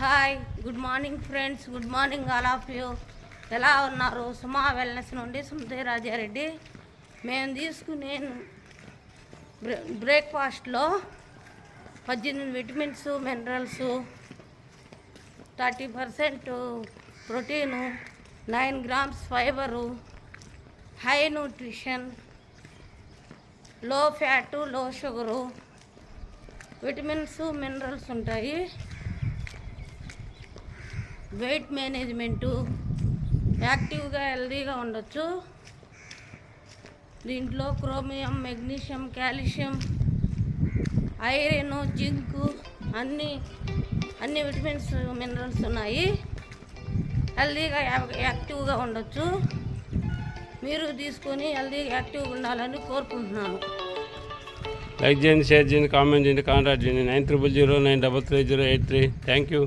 Hi, good morning friends, good morning all of you. ఎలా ఉన్నారు? సుమా wellness నుండి సుమతి రాజారెడ్డి. మేము తీసుకునే బ్రేక్ఫాస్ట్లో 18 vitamins, minerals, 30% protein, 9 grams fibre, high nutrition, లో ఫ్యాటు, లో షుగరు, విటమిన్స్, మినరల్స్ ఉంటాయి. వెయిట్ మేనేజ్మెంటు, యాక్టివ్గా హెల్దీగా ఉండొచ్చు. దీంట్లో chromium, magnesium, calcium, iron, zinc అన్ని విటమిన్స్, మినరల్స్ ఉన్నాయి. హెల్దీగా యాక్టివ్గా ఉండొచ్చు. మీరు తీసుకొని హెల్దీగా యాక్టివ్గా ఉండాలని కోరుకుంటున్నాను. లైక్ చేయండి, షేర్ చేయండి, కామెంట్ చేయండి, కాంటాక్ట్ చేయండి 9009333083. Thank you.